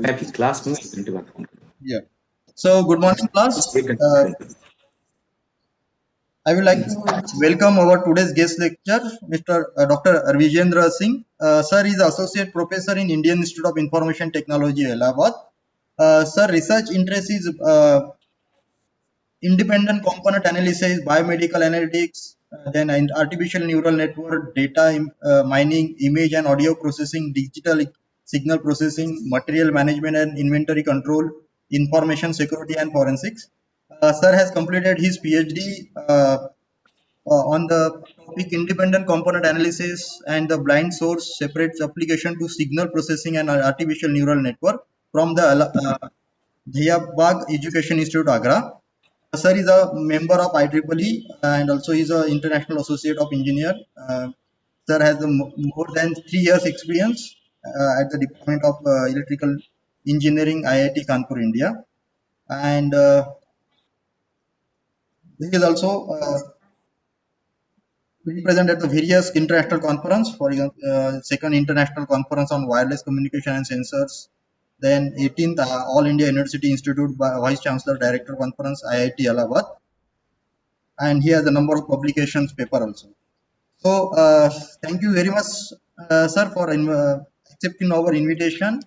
मैं अभी क्लास में हूँ, घंटे बाद phone Yeah. So, good morning, class. करूँ। एक घंटे Uh, बाद phone I would like to welcome our today's guest lecturer, Mr. Dr. Vijendra Singh. Sir is Associate Professor in Indian Institute of Information Technology, Allahabad. Sir, research interest is independent component analysis, biomedical analytics, then artificial neural network, data mining, image and audio processing, digital signal processing, material management and inventory control, information security and forensics. Sir has completed his PhD on the topic independent component analysis and the blind source separates application to signal processing and artificial neural network from the Dhayabag Education Institute, Agra. Sir is a member of IEEE and also is an international associate of engineer. Sir has more than 3 years experience at the Department of Electrical Engineering, IIT Kanpur, India. And he is also present at the various international conference, for example, second international conference on wireless communication and sensors, then 18th All India University Institute Vice Chancellor Director Conference, IIT Allahabad, and he has a number of publications paper also. So thank you very much, sir, for accepting our invitation.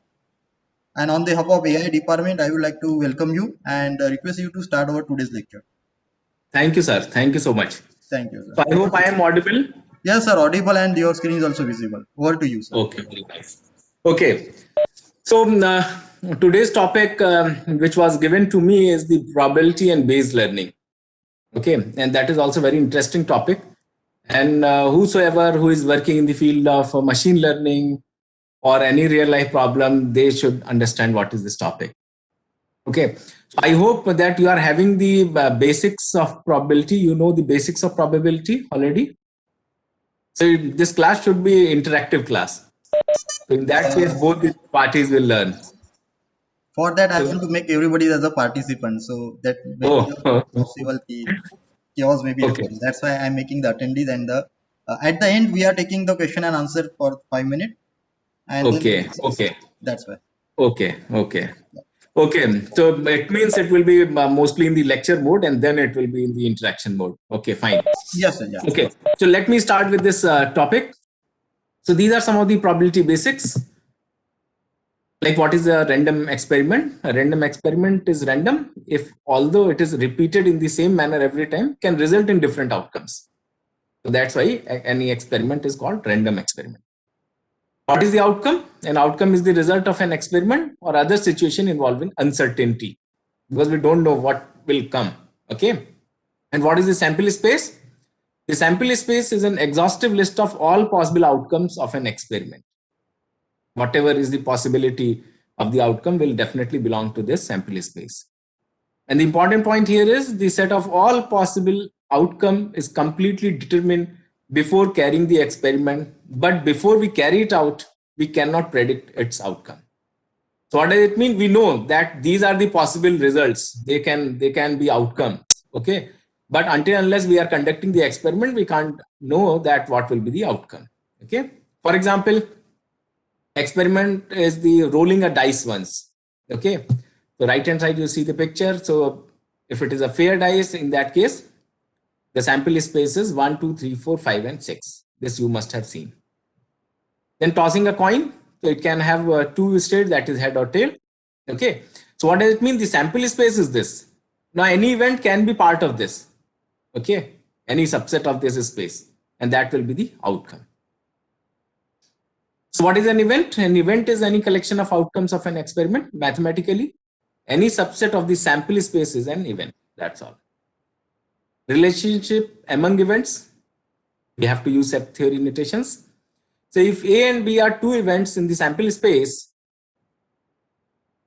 And on behalf of AI department, I would like to welcome you and request you to start our today's lecture. Thank you, sir. Thank you so much. Thank you, sir. So I hope I am audible. Yes, sir, audible and your screen is also visible. Over to you, sir. Okay, very nice. Okay, so today's topic, which was given to me, is the probability and based learning. Okay, and that is also very interesting topic. And whosoever who is working in the field of machine learning or any real life problem, they should understand what is this topic. Okay, so I hope that you are having the basics of probability. You know the basics of probability already. So this class should be interactive class. So in that case, both the parties will learn. For that, I want to make everybody as a participant, so that maybe Oh, possible chaos may be okay, happening. That's why I'm making the attendees and the at the end we are taking the question and answer for 5 minutes, and then okay, okay, that's why. okay, okay. Okay, so it means it will be mostly in the lecture mode and then it will be in the interaction mode. Okay, fine. Yes, sir. Yeah. Okay, so let me start with this topic. So these are some of the probability basics. Like what is a random experiment? A random experiment is random if although it is repeated in the same manner every time can result in different outcomes. So that's why any experiment is called random experiment. What is the outcome? An outcome is the result of an experiment or other situation involving uncertainty because we don't know what will come. Okay. And what is the sample space? The sample space is an exhaustive list of all possible outcomes of an experiment. Whatever is the possibility of the outcome will definitely belong to this sample space. And the important point here is the set of all possible outcome is completely determined before carrying the experiment. But before we carry it out, we cannot predict its outcome. So what does it mean? We know that these are the possible results. They can be outcomes. Okay. But until unless we are conducting the experiment, we can't know that what will be the outcome. Okay. For example, experiment is the rolling a dice once. Okay. So right hand side you see the picture. So if it is a fair dice, in that case, the sample space is 1, 2, 3, 4, 5, and 6. This you must have seen. Then tossing a coin, so it can have two states, that is head or tail. Okay. So what does it mean? The sample space is this. Now any event can be part of this. Okay. Any subset of this space, and that will be the outcome. So what is an event? An event is any collection of outcomes of an experiment. Mathematically, any subset of the sample space is an event. That's all. Relationship among events, we have to use set theory notations. So if A and B are two events in the sample space,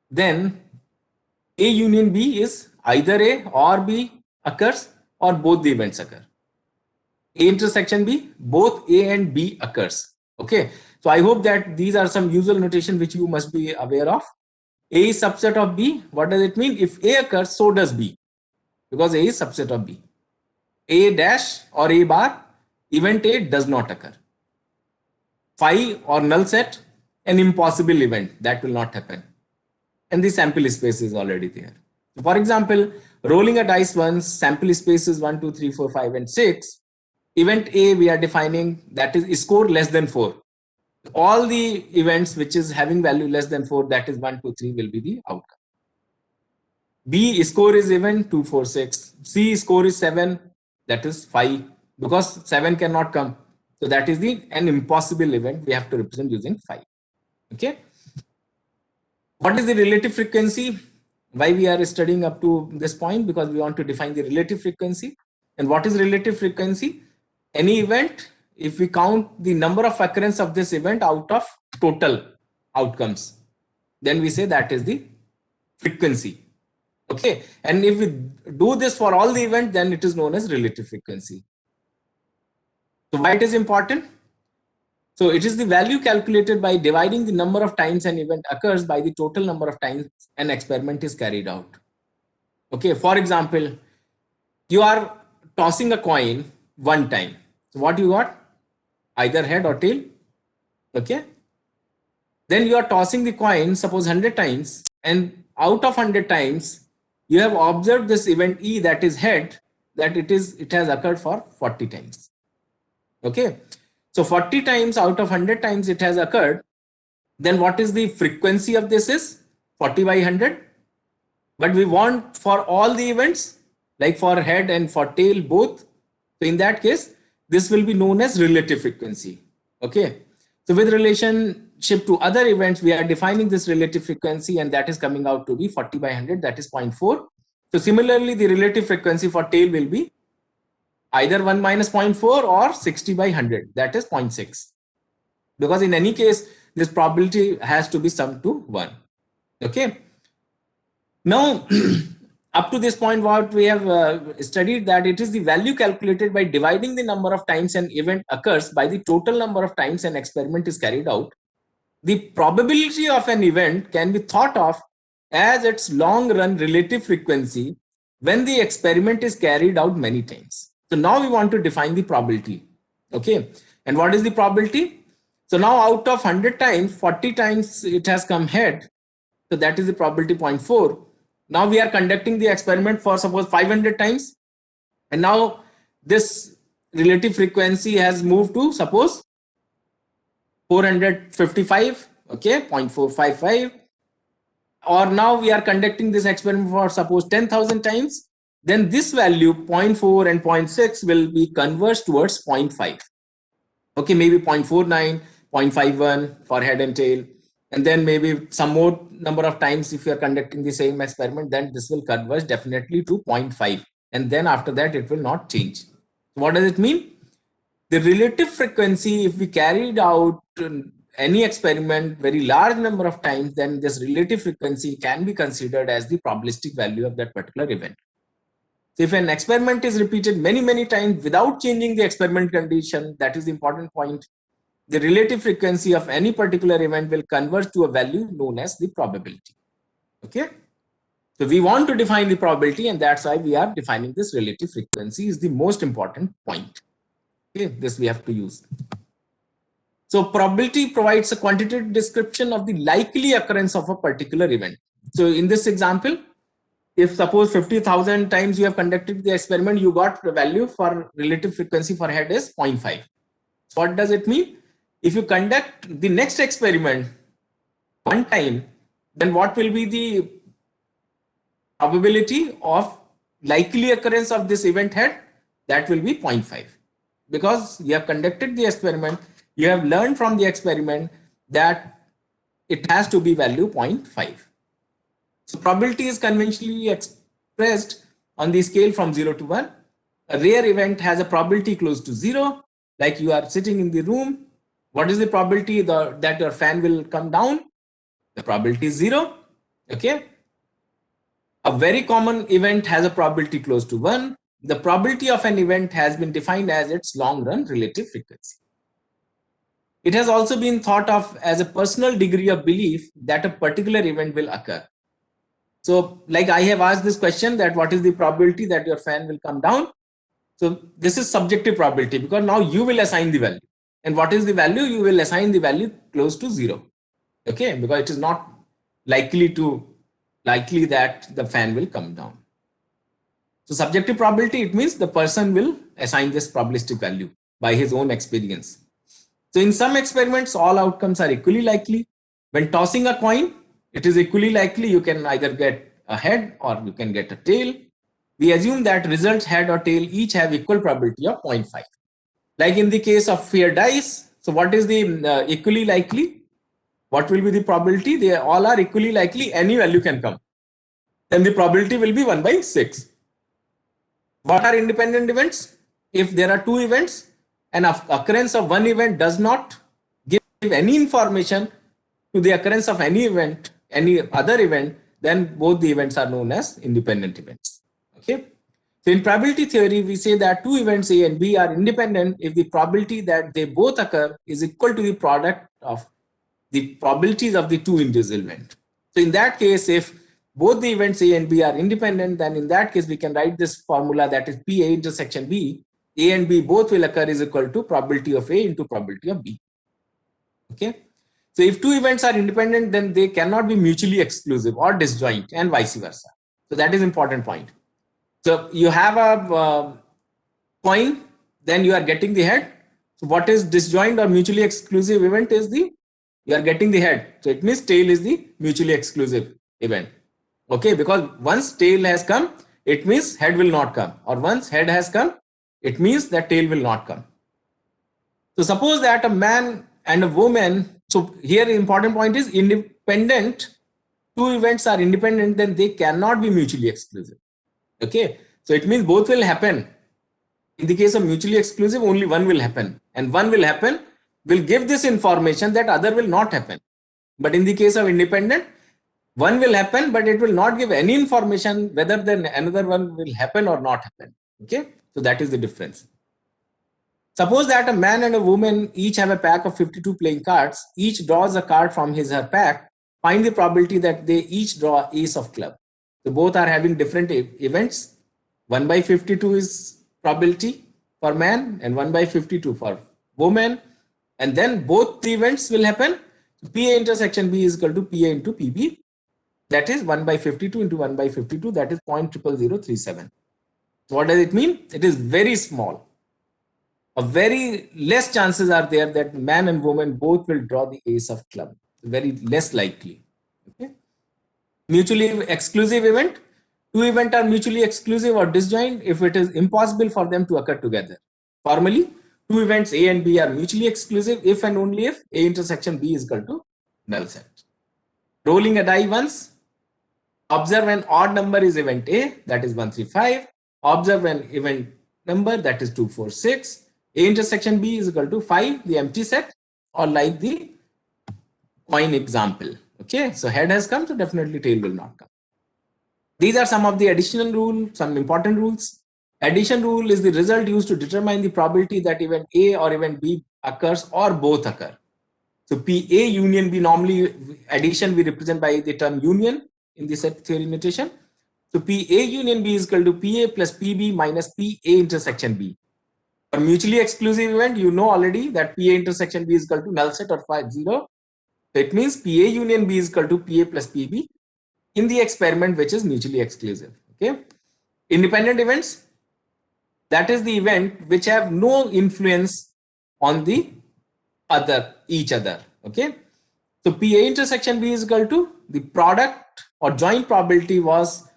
then A union B is either A or B occurs or both the events occur. A intersection B, both A and B occurs. Okay. So I hope that these are some usual notation which you must be aware of. A is subset of B. What does it mean? If A occurs, so does B, because A is subset of B. A dash or A bar, event A does not occur. Phi or null set, an impossible event, that will not happen. and the sample space is already there. For example, rolling a dice once, sample space is 1, 2, 3, 4, 5, and 6. Event A we are defining, that is score less than 4. All the events which is having value less than 4, that is 1, 2, 3 will be the outcome. B score is even 2, 4, 6. C score is 7, that is 5, because 7 cannot come. So that is an impossible event we have to represent using 5. Okay. What is the relative frequency? Why we are studying up to this point? Because we want to define the relative frequency. And what is relative frequency? Any event, if we count the number of occurrence of this event out of total outcomes, then we say that is the frequency. Okay, and if we do this for all the events, then it is known as relative frequency. So why it is important? So it is the value calculated by dividing the number of times an event occurs by the total number of times an experiment is carried out. Okay, for example, you are tossing a coin one time. So what you got? Either head or tail. Okay. Then you are tossing the coin, suppose 100 times, and out of 100 times, you have observed this event E, that is head, that it has occurred for 40 times. Okay. So 40 times out of 100 times it has occurred. Then what is the frequency of this is 40 by 100. But we want for all the events, like for head and for tail both. So in that case, this will be known as relative frequency. Okay. So with relationship to other events, we are defining this relative frequency, and that is coming out to be 40 by 100, that is 0.4. So similarly, the relative frequency for tail will be either 1 minus 0.4 or 60 by 100, that is 0.6. Because in any case, this probability has to be summed to 1. Okay. Now, up to this point, what we have studied, that it is the value calculated by dividing the number of times an event occurs by the total number of times an experiment is carried out. The probability of an event can be thought of as its long run relative frequency when the experiment is carried out many times. So now we want to define the probability. Okay. And what is the probability? So now out of 100 times, 40 times it has come head. So that is the probability 0.4. Now we are conducting the experiment for suppose 500 times. And now this relative frequency has moved to suppose 455, okay, 0.455. Or now we are conducting this experiment for suppose 10,000 times. Then this value 0.4 and 0.6 will be converged towards 0.5. Okay, maybe 0.49, 0.51 for head and tail. And then maybe some more number of times if you are conducting the same experiment, then this will converge definitely to 0.5. And then after that, it will not change. What does it mean? The relative frequency, if we carried out any experiment very large number of times, then this relative frequency can be considered as the probabilistic value of that particular event. So if an experiment is repeated many times without changing the experiment condition, that is the important point, the relative frequency of any particular event will converge to a value known as the probability. Okay. So we want to define the probability, and that's why we are defining this relative frequency is the most important point. Okay, this we have to use. So probability provides a quantitative description of the likely occurrence of a particular event. So in this example, if suppose 50,000 times you have conducted the experiment, you got the value for relative frequency for head is 0.5. So what does it mean? If you conduct the next experiment one time, then what will be the probability of likely occurrence of this event head? That will be 0.5. Because you have conducted the experiment, you have learned from the experiment that it has to be value 0.5. So probability is conventionally expressed on the scale from 0 to 1. A rare event has a probability close to 0, like you are sitting in the room. What is the probability that your fan will come down? The probability is 0. Okay. A very common event has a probability close to 1. The probability of an event has been defined as its long run relative frequency. It has also been thought of as a personal degree of belief that a particular event will occur. So like I have asked this question, that what is the probability that your fan will come down? So this is subjective probability, because now you will assign the value. And what is the value? You will assign the value close to 0. Okay, because it is not likely to likely that the fan will come down. So subjective probability, it means the person will assign this probabilistic value by his own experience. So in some experiments, all outcomes are equally likely. When tossing a coin, it is equally likely you can either get a head or you can get a tail. We assume that results head or tail each have equal probability of 0.5. Like in the case of fair dice, so what is the equally likely? What will be the probability? They all are equally likely, any value can come. Then the probability will be 1/6. What are independent events? If there are two events, an occurrence of one event does not give any information to the occurrence of any event, any other event, then both the events are known as independent events. Okay. So in probability theory, we say that two events A and B are independent if the probability that they both occur is equal to the product of the probabilities of the two individual events. So in that case, if both the events A and B are independent, then in that case, we can write this formula, that is PA intersection B. A and B both will occur is equal to probability of A into probability of B. Okay. So if two events are independent, then they cannot be mutually exclusive or disjoint, and vice versa. So that is important point. So you have a coin, then you are getting the head. So what is disjoint or mutually exclusive event is you are getting the head. So it means tail is the mutually exclusive event. Okay, because once tail has come, it means head will not come, or once head has come, it means that tail will not come. So suppose that a man and a woman, so here the important point is independent, two events are independent, then they cannot be mutually exclusive. Okay, so it means both will happen. In the case of mutually exclusive, only one will happen, and one will happen will give this information that other will not happen. But in the case of independent, one will happen, but it will not give any information whether then another one will happen or not happen. Okay, so that is the difference. Suppose that a man and a woman each have a pack of 52 playing cards. Each draws a card from his or her pack. Find the probability that they each draw ace of club. So both are having different events. 1/52 is probability for man and 1/52 for woman. And then both the events will happen. So PA intersection B is equal to PA into PB. That is 1/52 into 1/52. That is 0.00037. So what does it mean? It is very small. A very less chances are there that man and woman both will draw the ace of club. Very less likely. Okay. Mutually exclusive event. Two events are mutually exclusive or disjoint if it is impossible for them to occur together. Formally, two events A and B are mutually exclusive if and only if A intersection B is equal to null set. Rolling a die once. Observe an odd number is event A, that is 135. Observe an event number, that is 246. A intersection B is equal to 5, the empty set, or like the coin example. Okay, so head has come, so definitely tail will not come. These are some of the additional rules, some important rules. Addition rule is the result used to determine the probability that event A or event B occurs or both occur. So PA union B, normally addition we represent by the term union in the set theory notation. So PA union B is equal to PA plus PB minus PA intersection B. For mutually exclusive event, you know already that PA intersection B is equal to null set or 0. So it means PA union B is equal to PA plus PB in the experiment which is mutually exclusive. Okay. Independent events, that is the event which have no influence on the each other. Okay. So PA intersection B is equal to the product or joint probability was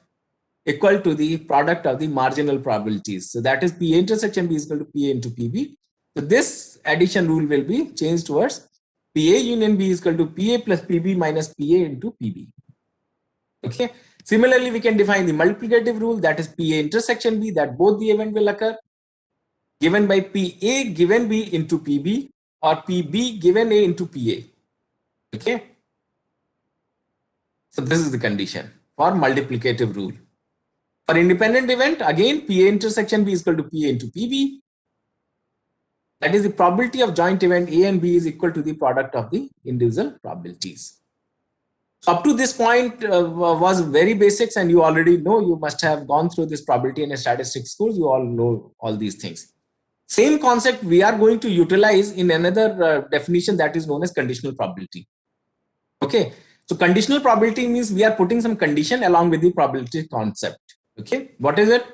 equal to the product of the marginal probabilities. So that is PA intersection B is equal to PA into PB. So this addition rule will be changed towards PA union B is equal to PA plus PB minus PA into PB. Okay. Similarly, we can define the multiplicative rule, that is PA intersection B, that both the event will occur given by PA given B into PB or PB given A into PA. Okay. So this is the condition for multiplicative rule. For independent event, again, PA intersection B is equal to PA into PB. That is the probability of joint event A and B is equal to the product of the individual probabilities. So up to this point was very basics, and you already know, you must have gone through this probability and statistics course. You all know all these things. Same concept we are going to utilize in another definition that is known as conditional probability. Okay. So conditional probability means we are putting some condition along with the probability concept. Okay, what is it?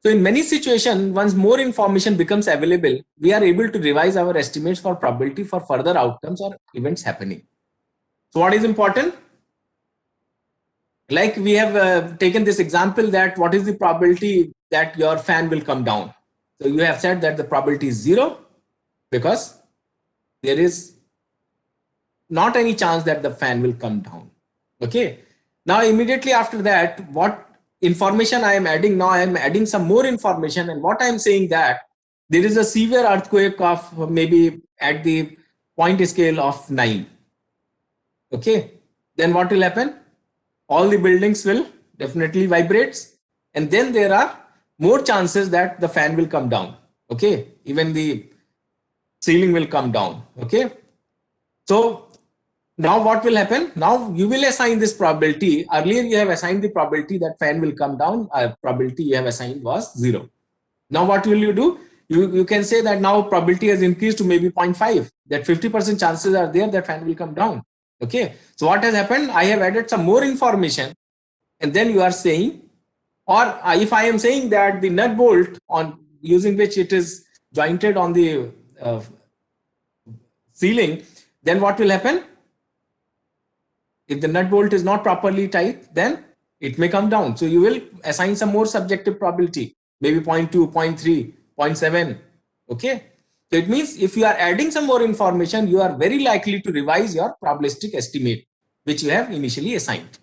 So in many situations, once more information becomes available, we are able to revise our estimates for probability for further outcomes or events happening. So what is important? Like we have taken this example that what is the probability that your fan will come down? So you have said that the probability is 0 because there is not any chance that the fan will come down. Okay. Now immediately after that, what information I am adding? Now I am adding some more information, and what I am saying that there is a severe earthquake of maybe at the point scale of 9. Okay. Then what will happen? All the buildings will definitely vibrate, and then there are more chances that the fan will come down. Okay. Even the ceiling will come down. Okay. So now what will happen? Now you will assign this probability. Earlier you have assigned the probability that fan will come down. Probability you have assigned was 0. Now what will you do? You can say that now probability has increased to maybe 0.5. That 50% chances are there that fan will come down. Okay. So what has happened? I have added some more information, and then you are saying, or if I am saying that the nut bolt on using which it is jointed on the ceiling, then what will happen? If the nut bolt is not properly tight, then it may come down. So you will assign some more subjective probability, maybe 0.2, 0.3, 0.7. Okay. So it means if you are adding some more information, you are very likely to revise your probabilistic estimate, which you have initially assigned.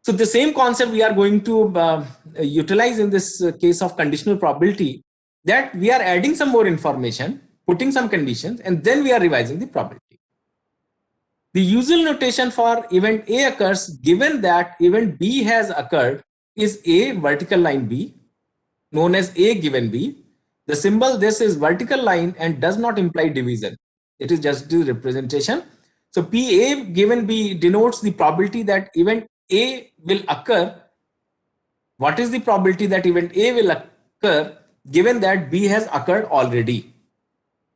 So the same concept we are going to utilize in this case of conditional probability, that we are adding some more information, putting some conditions, and then we are revising the probability. The usual notation for event A occurs given that event B has occurred is A vertical line B, known as A given B. The symbol this is vertical line and does not imply division. It is just the representation. So PA given B denotes the probability that event A will occur. What is the probability that event A will occur given that B has occurred already?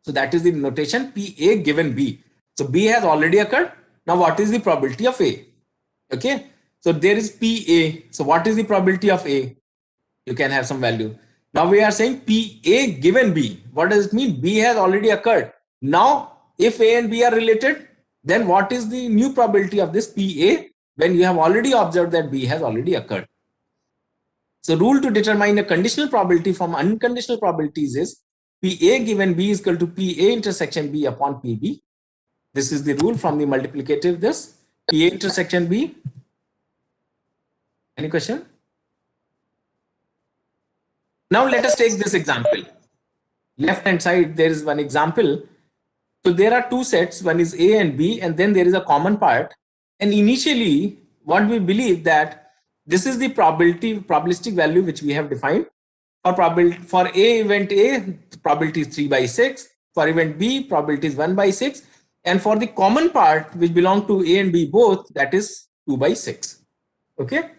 So that is the notation PA given B. So B has already occurred. Now what is the probability of A? Okay. So there is PA. So what is the probability of A? You can have some value. Now we are saying PA given B. What does it mean? B has already occurred. Now if A and B are related, then what is the new probability of this PA when you have already observed that B has already occurred? So rule to determine a conditional probability from unconditional probabilities is PA given B is equal to PA intersection B upon PB. This is the rule from the multiplicative this PA intersection B. Any question? Now let us take this example. Left hand side there is one example. So there are two sets, one is A and B, and then there is a common part. And initially what we believe that this is the probabilistic value which we have defined. For A event A, probability is 3/6. For event B, probability is 1/6. And for the common part which belong to A and B both, that is 2/6. Okay.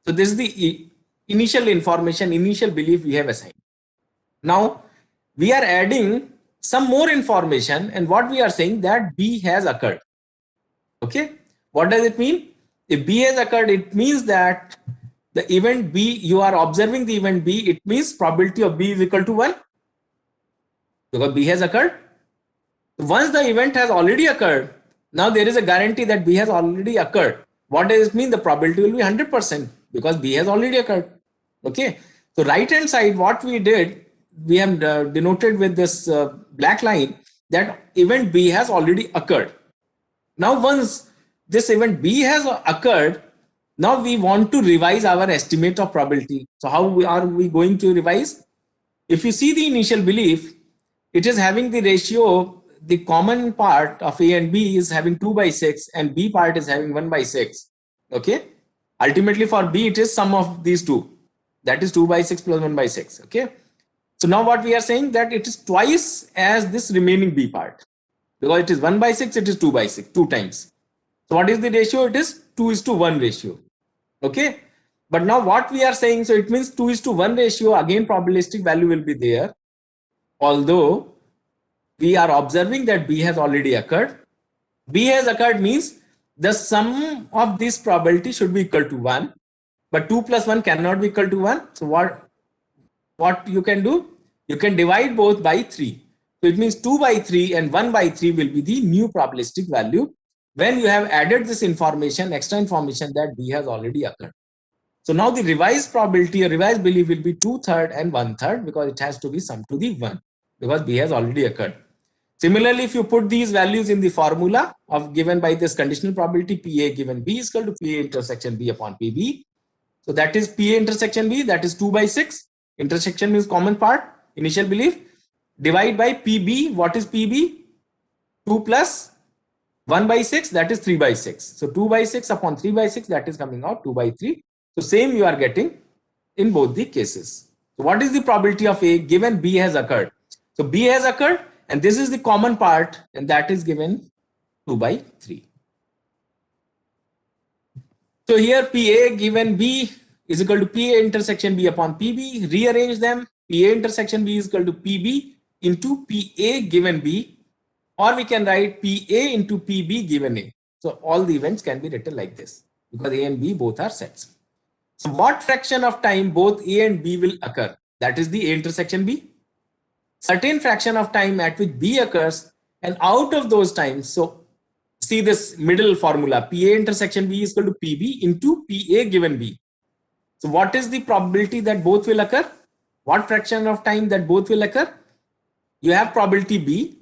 So this is the initial information, initial belief we have assigned. Now we are adding some more information, and what we are saying that B has occurred. Okay. What does it mean? If B has occurred, it means that the event B, you are observing the event B, it means probability of B is equal to 1 because B has occurred. Once the event has already occurred, now there is a guarantee that B has already occurred. What does it mean? The probability will be 100% because B has already occurred. Okay. So right hand side, what we did, we have denoted with this black line that event B has already occurred. Now once this event B has occurred, now we want to revise our estimate of probability. So how are we going to revise? If you see the initial belief, it is having the ratio, the common part of A and B is having 2/6 and B part is having 1/6. Okay. Ultimately for B, it is sum of these two. That is 2/6 plus 1/6. Okay. So now what we are saying that it is twice as this remaining B part. Because it is 1/6, it is 2/6, 2 times. So what is the ratio? It is 2:1 ratio. Okay. But now what we are saying, so it means 2:1 ratio, again probabilistic value will be there. Although we are observing that B has already occurred. B has occurred means the sum of this probability should be equal to 1, but 2 plus 1 cannot be equal to 1. So what you can do? You can divide both by 3. So it means 2 by 3 and 1 by 3 will be the new probabilistic value when you have added this information, extra information that B has already occurred. So now the revised probability or revised belief will be 2/3 and 1/3 because it has to be summed to the 1 because B has already occurred. Similarly, if you put these values in the formula of given by this conditional probability PA given B is equal to PA intersection B upon PB. So that is PA intersection B, that is 2 by 6. Intersection means common part, initial belief. Divide by PB, what is PB? 2 plus 1 by 6, that is 3 by 6. So 2 by 6 upon 3 by 6, that is coming out 2 by 3. So same you are getting in both the cases. So what is the probability of A given B has occurred? So B has occurred and this is the common part and that is given 2 by 3. So here PA given B is equal to PA intersection B upon PB. Rearrange them. PA intersection B is equal to PB into PA given B, or we can write PA into PB given A. So all the events can be written like this because A and B both are sets. So what fraction of time both A and B will occur? That is the A intersection B. Certain fraction of time at which B occurs, and out of those times, so see this middle formula, PA intersection B is equal to PB into PA given B. So what is the probability that both will occur? What fraction of time that both will occur? You have probability B.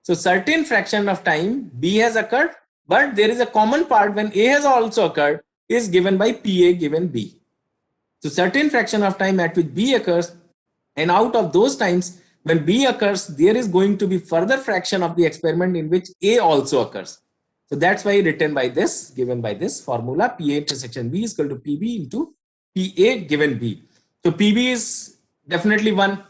So certain fraction of time B has occurred, but there is a common part when A has also occurred is given by PA given B. So certain fraction of time at which B occurs, and out of those times when B occurs, there is going to be further fraction of the experiment in which A also occurs. So that's why written by this, given by this formula, PA intersection B is equal to PB into PA given B. So PB is definitely 1,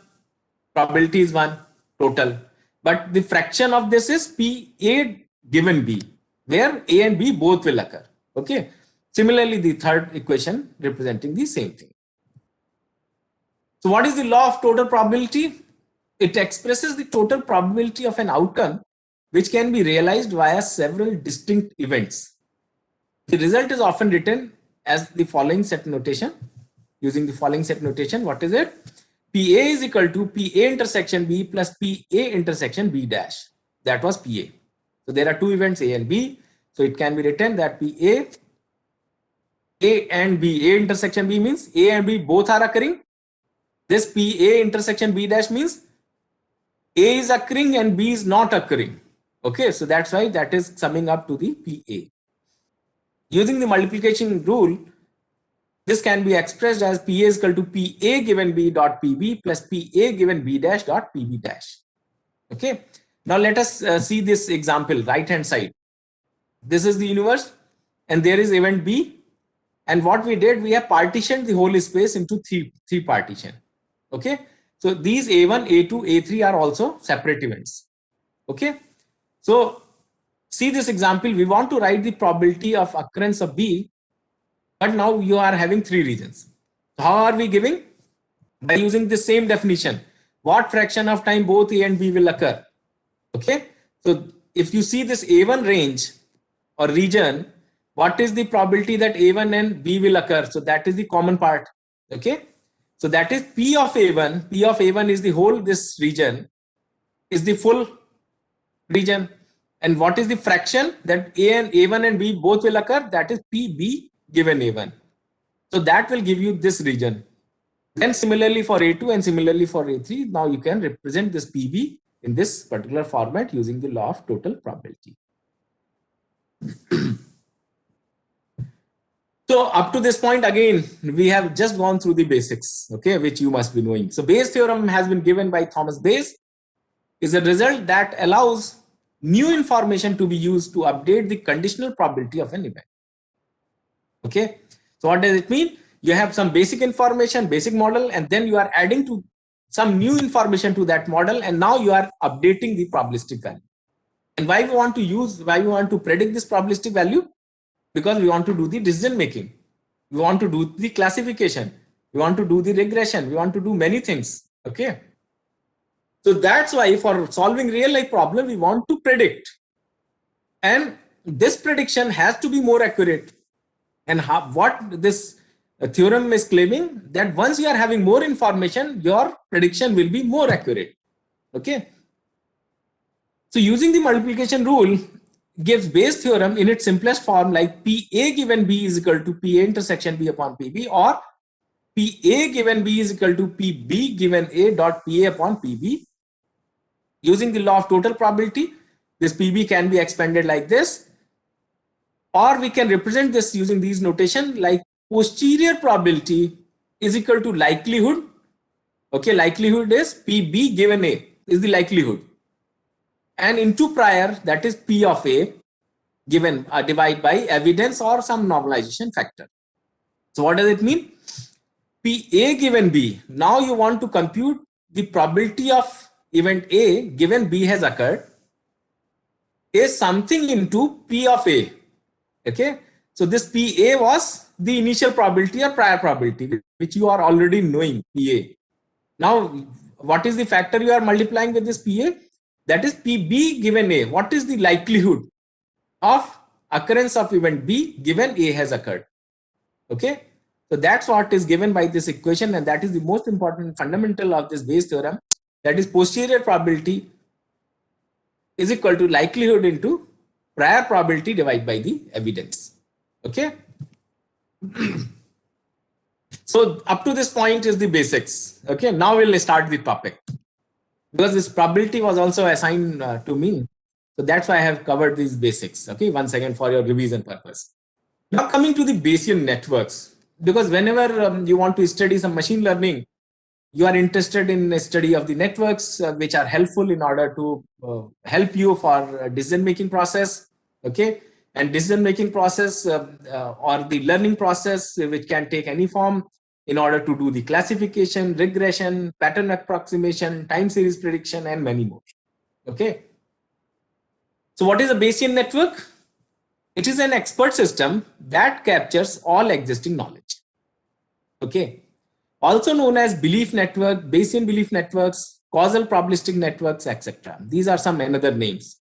probability is 1 total, but the fraction of this is PA given B, where A and B both will occur. Okay. Similarly, the third equation representing the same thing. So what is the law of total probability? It expresses the total probability of an outcome which can be realized via several distinct events. The result is often written as the following set notation. Using the following set notation, what is it? PA is equal to PA intersection B plus PA intersection B dash. That was PA. So there are two events A and B. So it can be written that PA, A and B, A intersection B means A and B both are occurring. This PA intersection B dash means A is occurring and B is not occurring. Okay, so that's why that is summing up to the PA. Using the multiplication rule, this can be expressed as PA is equal to PA given B dot PB plus PA given B dash dot PB dash. Okay, now let us see this example, right hand side. This is the universe and there is event B. And what we did, we have partitioned the whole space into three partition. Okay, so these A1, A2, A3 are also separate events. Okay, so see this example, we want to write the probability of occurrence of B, but now you are having 3 regions. So how are we giving? By using the same definition. What fraction of time both A and B will occur? Okay, so if you see this A1 range or region, what is the probability that A1 and B will occur? So that is the common part. Okay, so that is P of A1. P of A1 is the whole, this region is the full region. And what is the fraction that A1 and B both will occur? That is PB given A1. So that will give you this region. Then similarly for A2 and similarly for A3, now you can represent this PB in this particular format using the law of total probability. So up to this point, again, we have just gone through the basics, okay, which you must be knowing. So Bayes' theorem has been given by Thomas Bayes, is a result that allows new information to be used to update the conditional probability of an event. Okay, so what does it mean? You have some basic information, basic model, and then you are adding to some new information to that model, and now you are updating the probabilistic value. And why we want to predict this probabilistic value? Because we want to do the decision making, we want to do the classification, we want to do the regression, we want to do many things. Okay, so that's why for solving real life problem we want to predict, and this prediction has to be more accurate. And what this theorem is claiming, that once you are having more information, your prediction will be more accurate. Okay. So using the multiplication rule gives Bayes theorem in its simplest form, like PA given B is equal to PA intersection B upon PB, or PA given B is equal to PB given A dot PA upon PB. Using the law of total probability, this PB can be expanded like this, or we can represent this using these notation, like posterior probability is equal to likelihood. Okay, likelihood is PB given A is the likelihood, and into prior, that is P of A given divide by evidence or some normalization factor. So what does it mean? PA given B. Now you want to compute the probability of event A given B has occurred is something into P of A. Okay, so this PA was the initial probability or prior probability, which you are already knowing, PA. Now, what is the factor you are multiplying with this PA? That is PB given A. What is the likelihood of occurrence of event B given A has occurred? Okay, so that's what is given by this equation, and that is the most important fundamental of this Bayes theorem. That is posterior probability is equal to likelihood into prior probability divided by the evidence. Okay. So up to this point is the basics. Okay, now we'll start the topic, because this probability was also assigned to me. So that's why I have covered these basics. Okay, once again for your revision purpose. Now coming to the Bayesian networks, because whenever you want to study some machine learning, you are interested in a study of the networks which are helpful in order to help you for decision making process. Okay, and decision making process or the learning process, which can take any form, in order to do the classification, regression, pattern approximation, time series prediction, and many more. Okay, so what is a Bayesian network? It is an expert system that captures all existing knowledge. Okay, also known as belief network, Bayesian belief networks, causal probabilistic networks, etc. These are some another names.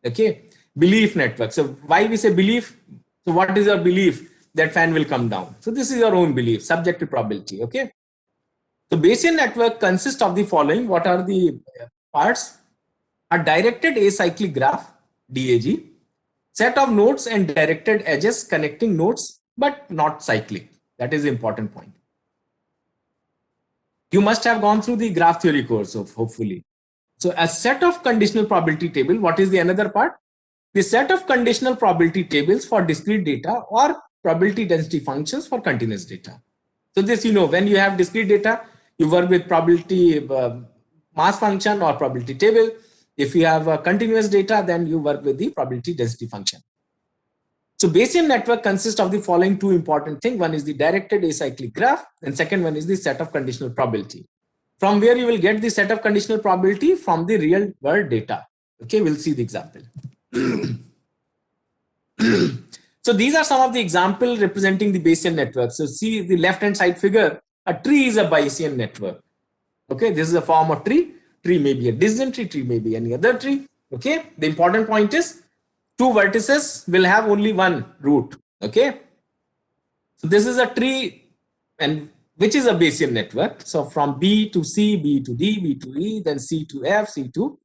Okay, belief network. So why we say belief? So what is your belief that fan will come down? So this is your own belief, subject to probability. Okay, so Bayesian network consists of the following. What are the parts? A directed acyclic graph, DAG, set of nodes and directed edges connecting nodes, but not cyclic. That is the important point. You must have gone through the graph theory course, of hopefully. So a set of conditional probability table. What is the another part? The set of conditional probability tables for discrete data or probability density functions for continuous data. So this, when you have discrete data, you work with probability mass function or probability table. If you have continuous data, then you work with the probability density function. So Bayesian network consists of the following two important things. One is the directed acyclic graph, and second one is the set of conditional probability. From where you will get the set of conditional probability? From the real world data. Okay, we'll see the example. So these are some of the examples representing the Bayesian network. So see the left hand side figure, a tree is a Bayesian network. Okay, this is a form of tree. Tree may be a distant tree, tree may be any other tree. Okay, the important point is two vertices will have only one root. Okay, so this is a tree, and which is a Bayesian network. So from B to C, B to D, B to E, then C to F, C to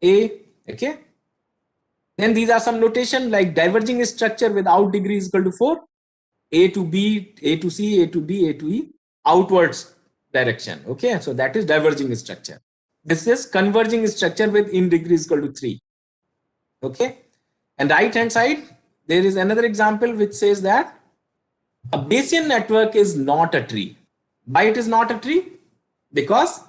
A. Okay, then these are some notation like diverging structure without degree is equal to 4, A to B, A to C, A to D, A to E, outwards direction. Okay, so that is diverging structure. This is converging structure with in degree is equal to 3. Okay, and right hand side there is another example which says that a Bayesian network is not a tree. Why it is not a tree? Because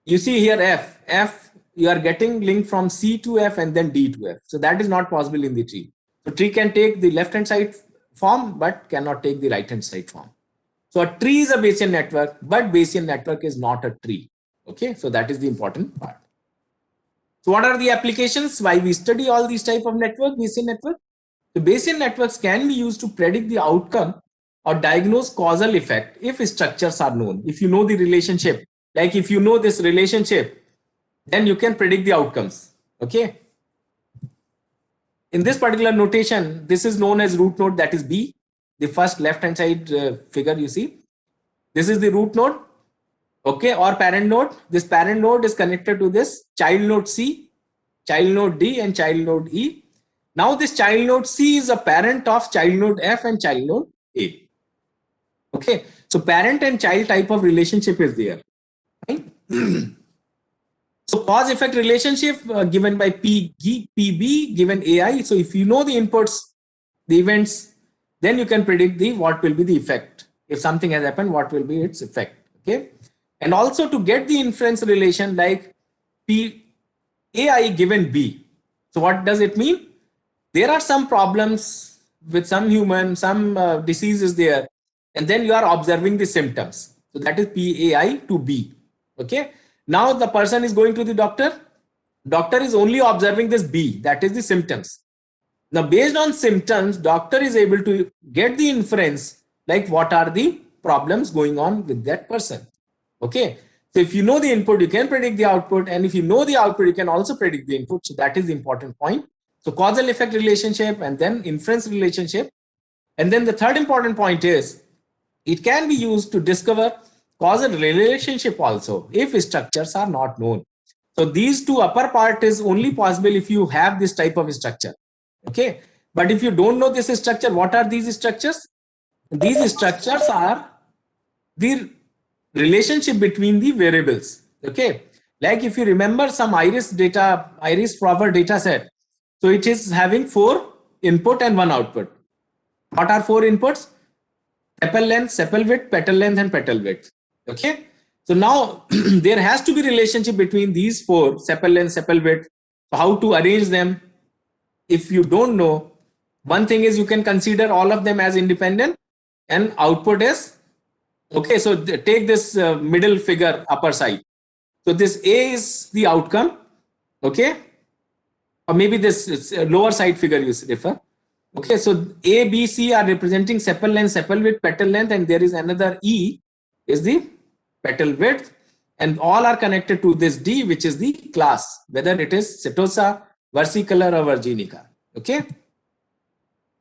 you see here F you are getting link from C to F and then D to F. So that is not possible in the tree. So tree can take the left hand side form but cannot take the right hand side form. So a tree is a Bayesian network, but Bayesian network is not a tree. Okay, so that is the important part. So what are the applications? Why we study all these type of network, Bayesian network? The Bayesian networks can be used to predict the outcome or diagnose causal effect if structures are known. If you know the relationship, like if you know this relationship, then you can predict the outcomes. Okay. in this particular notation, this is known as root node, that is B. The first left-hand side figure you see. This is the root node, okay, or parent node. This parent node is connected to this child node C, child node D, and child node E. Now this child node C is a parent of child node F and child node A. Okay, so parent and child type of relationship is there. Right? So cause effect relationship given by PB given AI. So if you know the inputs, the events, then you can predict the what will be the effect. If something has happened, what will be its effect. Okay, and also to get the inference relation like AI given B. So what does it mean? There are some problems with some human, some disease is there, and then you are observing the symptoms. So that is PAI to B. Okay. Now the person is going to the doctor. Doctor is only observing this B, that is the symptoms. Now based on symptoms, doctor is able to get the inference like what are the problems going on with that person. Okay. So if you know the input, you can predict the output, and if you know the output, you can also predict the input. So that is the important point. So causal effect relationship and then inference relationship. And then the third important point is it can be used to discover causal relationship also if structures are not known. So these two upper part is only possible if you have this type of structure. Okay. But if you don't know this structure, what are these structures? These structures are the relationship between the variables. Okay. Like if you remember some iris proper data set. So it is having 4 input and 1 output. What are 4 inputs? Sepal length, sepal width, petal length, and petal width. Okay. So now there has to be relationship between these 4, sepal length, sepal width. So how to arrange them? If you don't know, one thing is you can consider all of them as independent, and output is okay. So take this middle figure upper side. So this A is the outcome. Okay. Or maybe this lower side figure you refer. Okay, so A, B, C are representing sepal length, sepal width, petal length, and there is another E is the petal width, and all are connected to this D, which is the class, whether it is Setosa, versicolor, or virginica. Okay,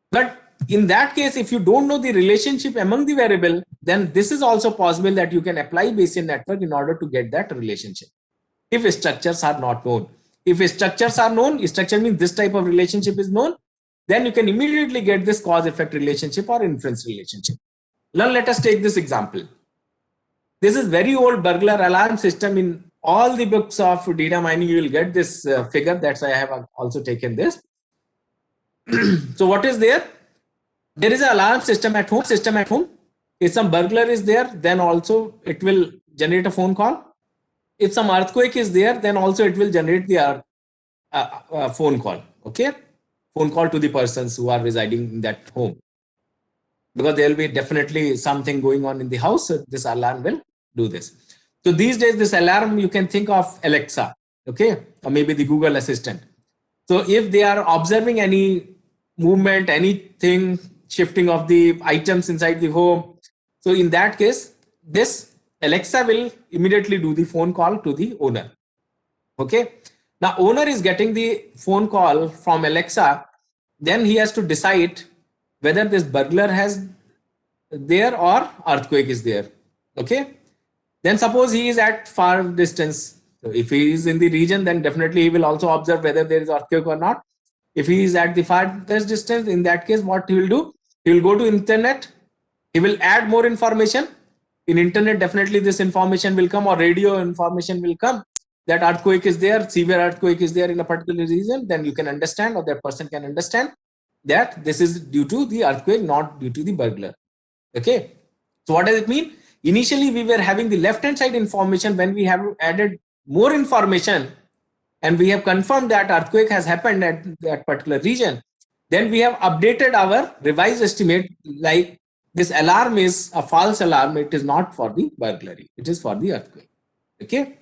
but in that case, if you don't know the relationship among the variable, then this is also possible that you can apply Bayesian network in order to get that relationship if structures are not known. If structures are known, structure means this type of relationship is known, then you can immediately get this cause effect relationship or inference relationship. Now let us take this example. This is very old burglar alarm system. In all the books of data mining, you will get this figure. That's why I have also taken this. So what is there? There is an alarm system at home. If some burglar is there, then also it will generate a phone call. If some earthquake is there, then also it will generate the phone call. Okay. Phone call to the persons who are residing in that home, because there will be definitely something going on in the house. So this alarm will do this. So these days, this alarm, you can think of Alexa, okay, or maybe the Google Assistant. So if they are observing any movement, anything, shifting of the items inside the home, so in that case, this Alexa will immediately do the phone call to the owner. Okay. Now owner is getting the phone call from Alexa, then he has to decide whether this burglar has there or earthquake is there. Okay. Then suppose he is at far distance. So if he is in the region, then definitely he will also observe whether there is earthquake or not. If he is at the farthest distance, in that case, what he will do? He will go to internet. He will add more information. In internet, definitely this information will come, or radio information will come, that earthquake is there, severe earthquake is there in a particular region. Then you can understand, or that person can understand that this is due to the earthquake, not due to the burglar. Okay. So what does it mean? Initially, we were having the left-hand side information. When we have added more information and we have confirmed that earthquake has happened at that particular region, then we have updated our revised estimate, like this alarm is a false alarm. It is not for the burglary. It is for the earthquake. Okay.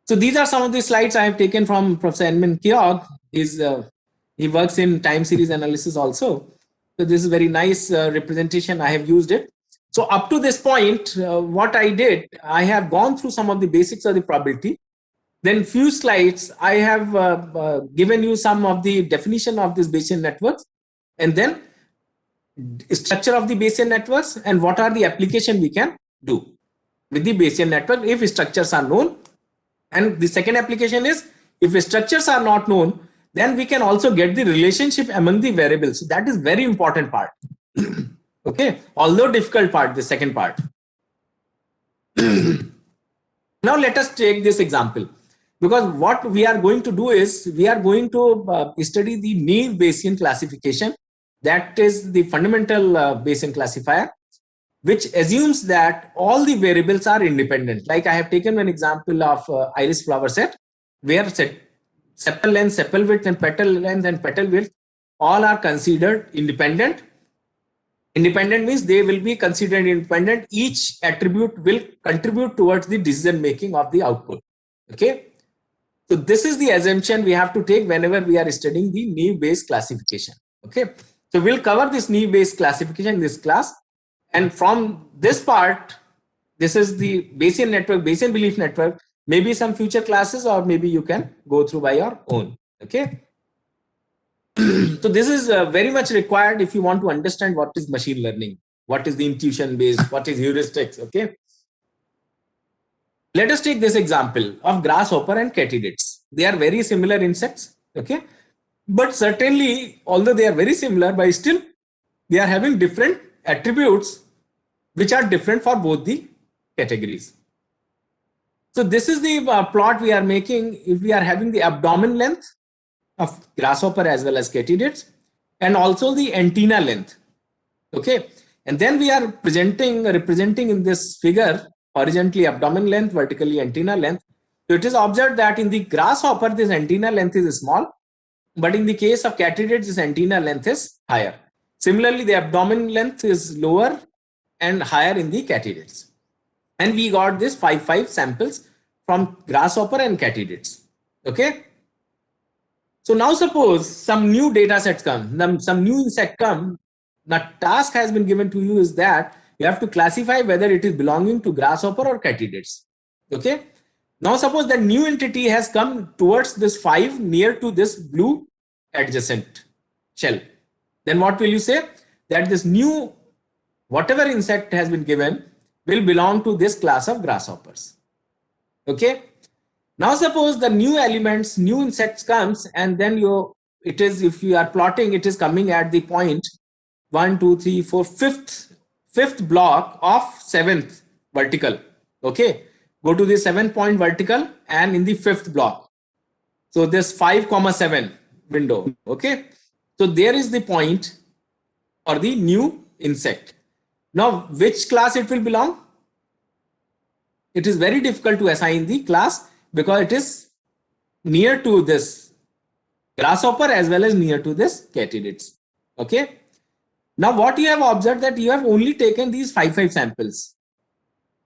So these are some of the slides I have taken from Professor Edmund Keogh. He works in time series analysis also. So this is very nice representation. I have used it. So up to this point, what I did, I have gone through some of the basics of the probability. Then few slides, I have given you some of the definition of this Bayesian networks, and then structure of the Bayesian networks and what are the application we can do with the Bayesian network if structures are known. And the second application is if structures are not known, then we can also get the relationship among the variables. So that is very important part. Okay, although difficult part, the second part. Now let us take this example, because what we are going to do is we are going to study the Naive Bayesian classification. That is the fundamental Bayesian classifier, which assumes that all the variables are independent. Like I have taken an example of iris flower set, where sepal length, sepal width, and petal length and petal width all are considered independent. Independent means they will be considered independent. Each attribute will contribute towards the decision making of the output. Okay. So this is the assumption we have to take whenever we are studying the Naive Bayes classification. Okay. So we'll cover this Naive Bayes classification in this class. And from this part, this is the Bayesian network, Bayesian belief network, maybe some future classes, or maybe you can go through by your own. Okay. So this is very much required if you want to understand what is machine learning, what is the intuition based, what is heuristics. Okay. Let us take this example of grasshopper and katydids. They are very similar insects. Okay. But certainly, although they are very similar, but still they are having different attributes which are different for both the categories. So this is the plot we are making if we are having the abdomen length of grasshopper as well as katydids, and also the antenna length. Okay, and then we are representing in this figure horizontally abdomen length, vertically antenna length. So it is observed that in the grasshopper this antenna length is small, but in the case of katydids this antenna length is higher. Similarly, the abdomen length is lower and higher in the katydids. And we got this 5 samples from grasshopper and katydids. Okay. So now suppose some new data sets come, some new insect come. The task has been given to you is that you have to classify whether it is belonging to grasshopper or katydids. Okay. Now suppose that new entity has come towards this 5 near to this blue adjacent shell. Then what will you say? That this new, whatever insect has been given, will belong to this class of grasshoppers. Okay. Now suppose the new elements, new insects comes, and then if you are plotting, it is coming at the point 1, 2, 3, 4, fifth block of 7th vertical. Okay. Go to the 7-point vertical and in the 5th block. So this 5,7 window. Okay. So there is the point or the new insect. Now, which class it will belong? It is very difficult to assign the class because it is near to this grasshopper as well as near to this katydids. Okay. Now, what you have observed that you have only taken these 5 samples.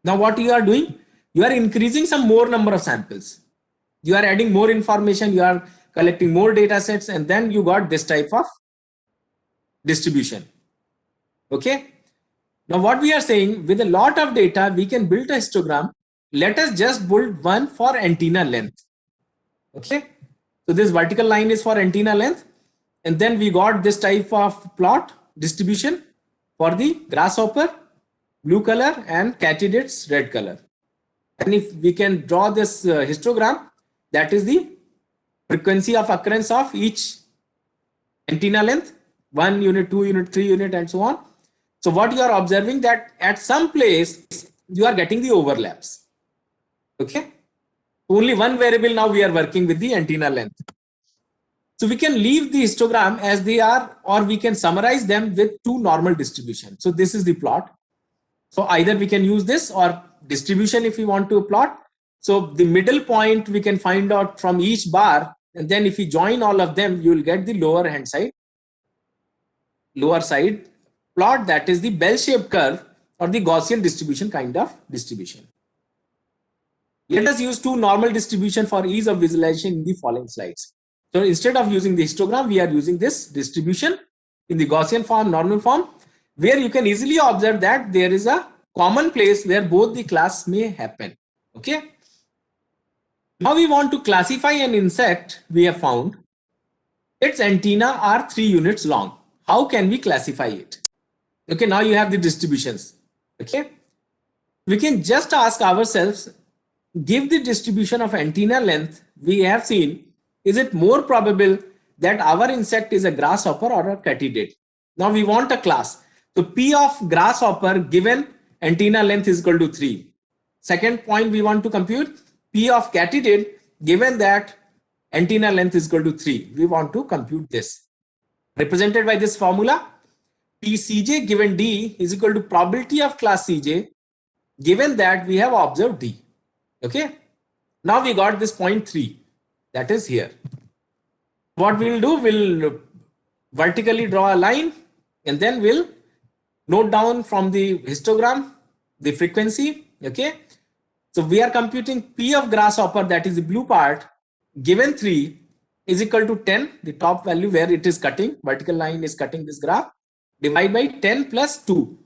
Now, what you are doing? You are increasing some more number of samples. You are adding more information. You are collecting more data sets, and then you got this type of distribution. Okay. Now what we are saying, with a lot of data, we can build a histogram. Let us just build one for antenna length. Okay. So this vertical line is for antenna length. And then we got this type of plot distribution for the grasshopper, blue color, and katydids, red color. And if we can draw this histogram, that is the frequency of occurrence of each antenna length, 1 unit, 2 unit, 3 unit, and so on. So what you are observing that at some place you are getting the overlaps. Okay. Only one variable now we are working with the antenna length. So we can leave the histogram as they are, or we can summarize them with 2 normal distribution. So this is the plot. So either we can use this or distribution if we want to plot. So the middle point we can find out from each bar, and then if you join all of them, you will get the lower side plot, that is the bell-shaped curve or the Gaussian distribution kind of distribution. Let us use 2 normal distribution for ease of visualization in the following slides. So instead of using the histogram, we are using this distribution in the Gaussian form, normal form, where you can easily observe that there is a common place where both the class may happen. Okay. Now we want to classify an insect. We have found its antenna are 3 units long. How can we classify it? Okay, now you have the distributions. Okay, we can just ask ourselves, give the distribution of antenna length we have seen, is it more probable that our insect is a grasshopper or a katydid? Now we want a class. So P of grasshopper given antenna length is equal to 3. Second point we want to compute, P of katydid given that antenna length is equal to 3. We want to compute this. Represented by this formula, PCJ given D is equal to probability of class CJ given that we have observed D. Okay. Now we got this 0.3, that is here. What we'll do, we'll vertically draw a line and then we'll note down from the histogram the frequency. Okay. So we are computing P of grasshopper, that is the blue part, given 3 is equal to 10, the top value where it is cutting, vertical line is cutting this graph, divide by 10 plus 2.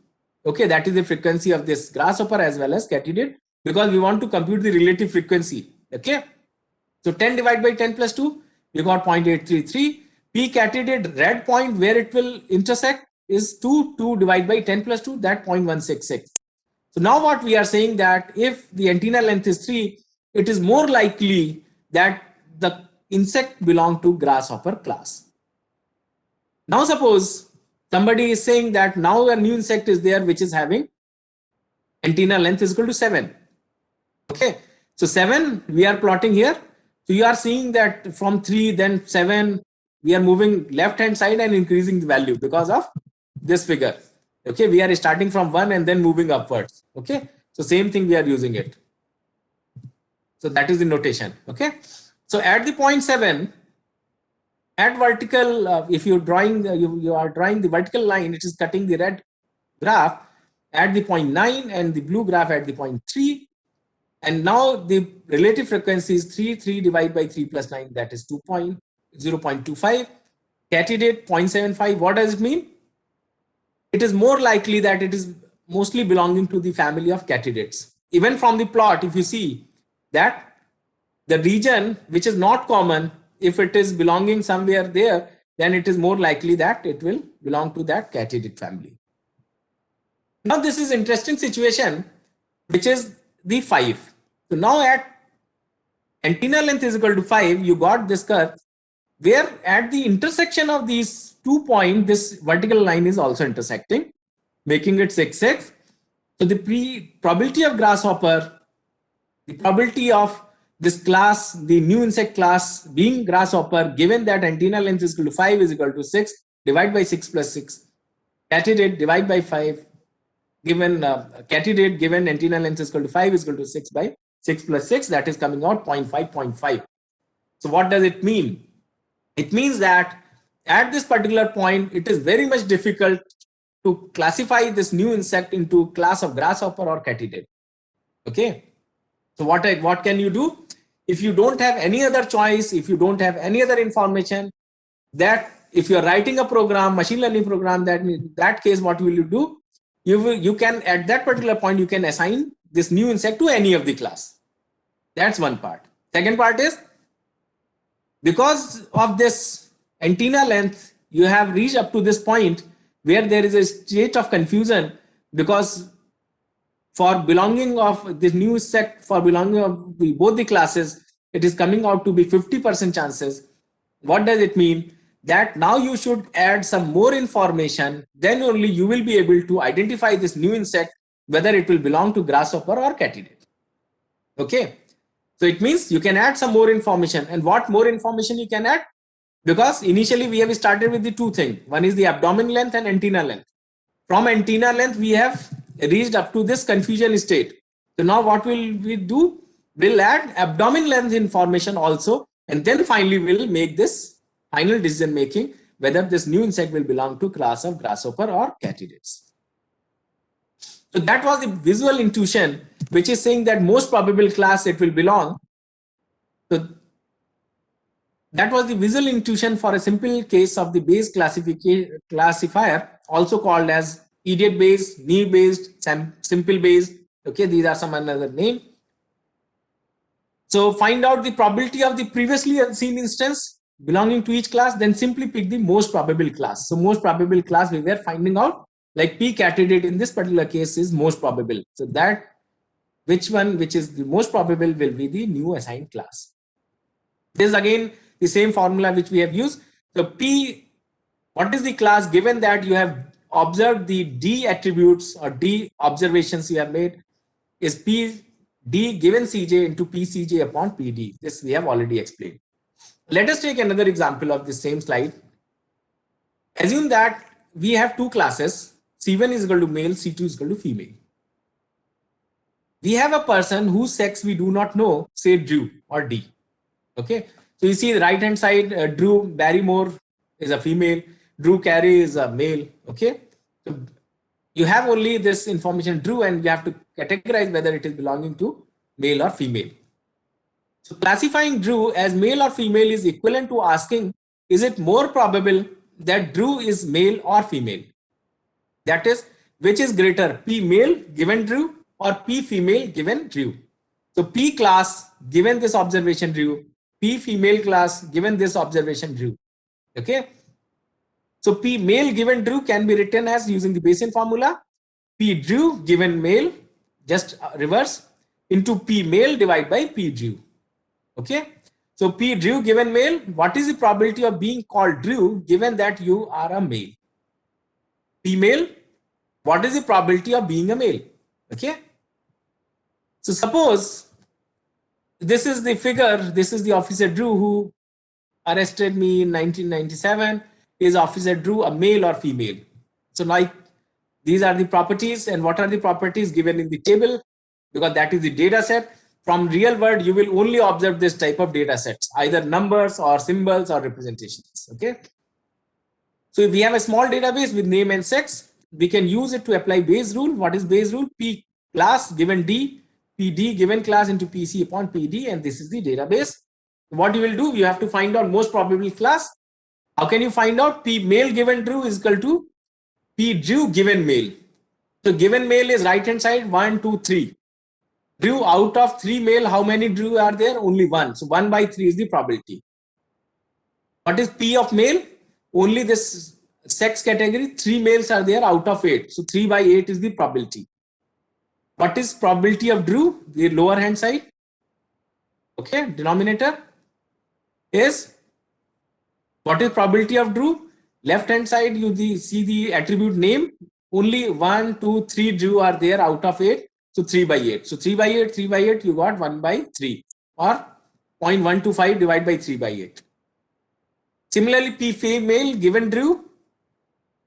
Okay, that is the frequency of this grasshopper as well as katydid, because we want to compute the relative frequency. Okay, so 10 divided by 10 plus 2, we got 0.833. P katydid, red point where it will intersect is 2 divided by 10 plus 2, that 0.166. So now what we are saying, that if the antenna length is 3, it is more likely that the insect belong to grasshopper class. Now suppose somebody is saying that now a new insect is there which is having antenna length is equal to 7. Okay, so 7 we are plotting here. So you are seeing that from 3 then 7 we are moving left hand side and increasing the value because of this figure. Okay, we are starting from 1 and then moving upwards. Okay, so same thing we are using it. So that is the notation. Okay, so at the 0.7 at vertical, if you're drawing you are drawing the vertical line, it is cutting the red graph at the 0.9 and the blue graph at the 0.3, and now the relative frequency is 3 divided by 3 plus 9, that is 0.25. Katydid 0.75. What does it mean? It is more likely that it is mostly belonging to the family of katydids. Even from the plot, if you see that the region which is not common, if it is belonging somewhere there, then it is more likely that it will belong to that katydid family. Now this is interesting situation, which is the 5. So now at antenna length is equal to 5, you got this curve where at the intersection of these 2 points, this vertical line is also intersecting, making it 6. So the probability of grasshopper, the probability of this class, the new insect class being grasshopper, given that antenna length is equal to 5 is equal to 6, divide by 6 plus 6. Katydid divide by 5, given katydid given antenna length is equal to 5 is equal to 6 by 6 plus 6, that is coming out 0.5. So what does it mean? It means that at this particular point, it is very much difficult to classify this new insect into class of grasshopper or katydid. Okay. So what can you do? If you don't have any other choice, if you don't have any other information, that if you're writing a program, machine learning program, that in that case, what will you do? You can, at that particular point, you can assign this new insect to any of the class. That's one part. Second part is, because of this antenna length, you have reached up to this point where there is a state of confusion, because for belonging of this new insect, for belonging of both the classes, it is coming out to be 50% chances. What does it mean? That now you should add some more information, then only you will be able to identify this new insect, whether it will belong to grasshopper or katydid. Okay, so it means you can add some more information. And what more information you can add? Because initially we have started with the two things. One is the abdomen length and antenna length. From antenna length, we have reached up to this confusion state. So now what will we do? We'll add abdomen length information also, and then finally we'll make this final decision making whether this new insect will belong to class of grasshopper or katydids. So that was the visual intuition, which is saying that most probable class it will belong. So that was the visual intuition for a simple case of the Bayes classifier, also called as idiot Bayes, Naive Bayes, simple Bayes. Okay, these are some another name. So find out the probability of the previously unseen instance belonging to each class, then simply pick the most probable class. So most probable class we were finding out, like p candidate in this particular case is most probable. So that which is the most probable will be the new assigned class. This is again the same formula which we have used. So p, what is the class given that you have observed the d attributes or d observations you have made is p d given cj into pcj upon pd. This we have already explained. Let us take another example of the same slide. Assume that we have two classes, c1 is equal to male, c2 is equal to female. We have a person whose sex we do not know, say Drew or D. Okay, so you see the right hand side, Drew Barrymore is a female, Drew Carey is a male. Okay, so you have only this information Drew, and you have to categorize whether it is belonging to male or female. So classifying Drew as male or female is equivalent to asking, is it more probable that Drew is male or female? That is, which is greater, P male given Drew or P female given Drew? So P class given this observation Drew, P female class given this observation Drew. Okay. So P male given Drew can be written as using the Bayesian formula, P Drew given male, just reverse, into P male divided by P Drew. Okay. So P Drew given male, what is the probability of being called Drew given that you are a male? P male, what is the probability of being a male? Okay. So suppose this is the figure, this is the officer Drew who arrested me in 1997. Is officer Drew a male or female? So like these are the properties, and what are the properties given in the table? Because that is the data set. From real world, you will only observe this type of data sets, either numbers or symbols or representations. Okay. So if we have a small database with name and sex, we can use it to apply Bayes rule. What is Bayes rule? P class given D, PD given class into PC upon PD, and this is the database. What you will do, you have to find out most probable class. How can you find out? P male given Drew is equal to P Drew given male. So given male is right hand side 1, 2, 3. Drew, out of 3 male, how many Drew are there? Only 1. So 1 by 3 is the probability. What is P of male? Only this sex category, 3 males are there out of 8. So 3 by 8 is the probability. What is probability of Drew? The lower hand side. Okay, denominator is, what is probability of Drew? Left hand side, you see the attribute name. Only 1, 2, 3 Drew are there out of 8. So 3 by 8. So 3 by 8, 3 by 8, you got 1 by 3 or 0.125 divided by 3 by 8. Similarly, P female given Drew,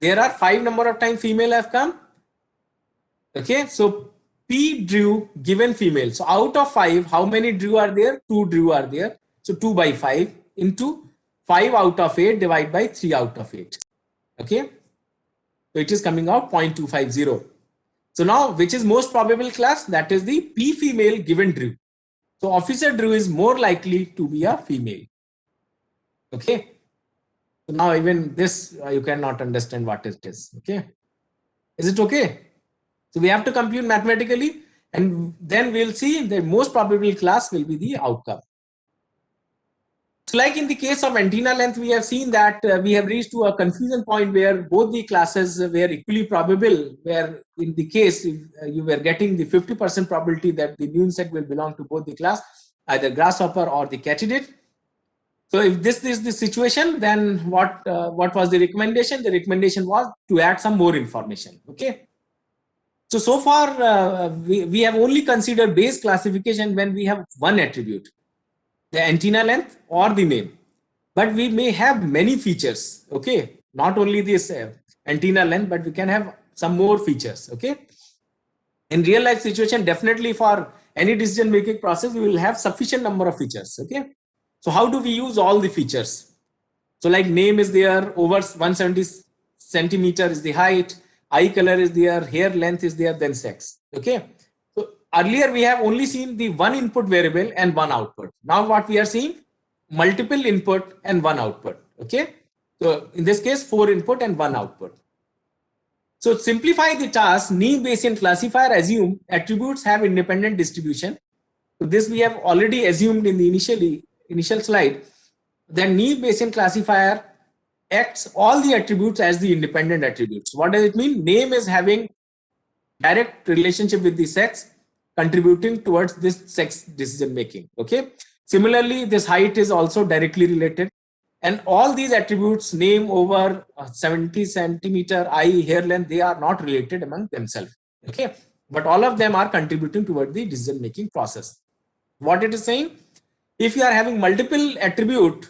there are 5 number of times female have come. Okay, so P Drew given female. So out of 5, how many Drew are there? 2 Drew are there. So 2 by 5 into 5 out of 8 divided by 3 out of 8. Okay, so it is coming out 0.250. So now, which is most probable class? That is the P female given Drew. So officer Drew is more likely to be a female. Okay. So now even this you cannot understand what it is. Okay. Is it okay? So we have to compute mathematically, and then we'll see the most probable class will be the outcome. So like in the case of antenna length, we have seen that we have reached to a confusion point where both the classes were equally probable, where in the case you were getting the 50% probability that the new insect will belong to both the class, either grasshopper or the katydid. So if this is the situation, then what was the recommendation? The recommendation was to add some more information. Okay. So far we have only considered Bayes classification when we have one attribute, the antenna length or the name, but we may have many features. Okay, not only this antenna length, but we can have some more features. Okay, in real life situation, definitely for any decision making process, we will have sufficient number of features. Okay, so how do we use all the features? So like name is there, over 170 centimeter is the height, eye color is there, hair length is there, then sex. Okay. So earlier we have only seen the one input variable and one output. Now what we are seeing, multiple input and one output. Okay. So in this case, 4 input and 1 output. So simplify the task, Naive Bayesian classifier assume attributes have independent distribution. So this we have already assumed in the initial slide, that Naive Bayesian classifier acts all the attributes as the independent attributes. What does it mean? Name is having direct relationship with the sex, contributing towards this sex decision making. Okay. Similarly, this height is also directly related, and all these attributes, name, over 70 centimeter, eye, hair length, they are not related among themselves. Okay, but all of them are contributing toward the decision making process. What it is saying, if you are having multiple attribute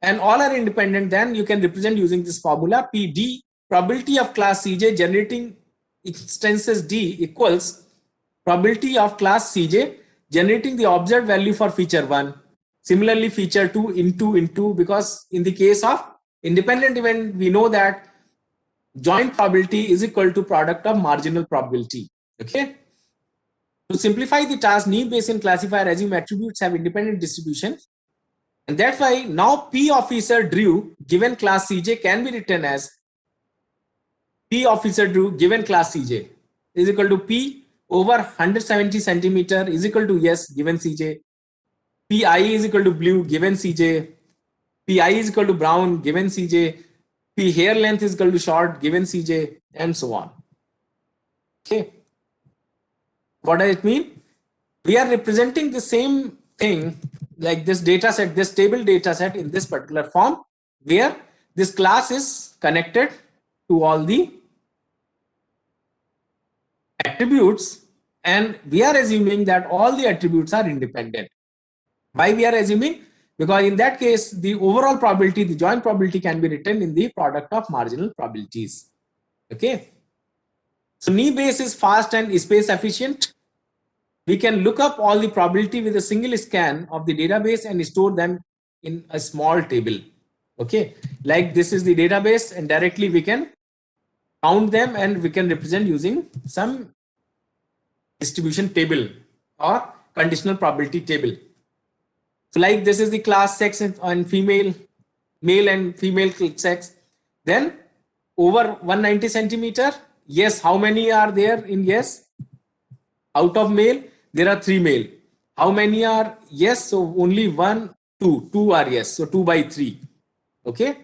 and all are independent, then you can represent using this formula PD, probability of class Cj generating instances D equals probability of class Cj generating the observed value for feature 1, similarly feature 2 into, because in the case of independent event, we know that joint probability is equal to product of marginal probability. Okay. To simplify the task, Naive Bayesian classifier assume attributes have independent distribution, and that's why now P officer Drew given class Cj can be written as P officer Drew given class Cj is equal to P over 170 centimeter is equal to yes given Cj, Pi is equal to blue given Cj, Pi is equal to brown given Cj, P hair length is equal to short given Cj, and so on. Okay. What does it mean? We are representing the same thing like this data set, this table data set in this particular form, where this class is connected to all the attributes, and we are assuming that all the attributes are independent. Why we are assuming? Because in that case, the overall probability, the joint probability, can be written in the product of marginal probabilities. Okay. So Naive Bayes is fast and space efficient. We can look up all the probability with a single scan of the database and store them in a small table. Okay, like this is the database, and directly we can count them and we can represent using some distribution table or conditional probability table. So like this is the class sex and female, male and female sex. Then over 190 centimeter, yes, how many are there in yes? Out of male, there are 3 male. How many are yes? So only 1, 2. 2 are yes. So 2 by 3. Okay.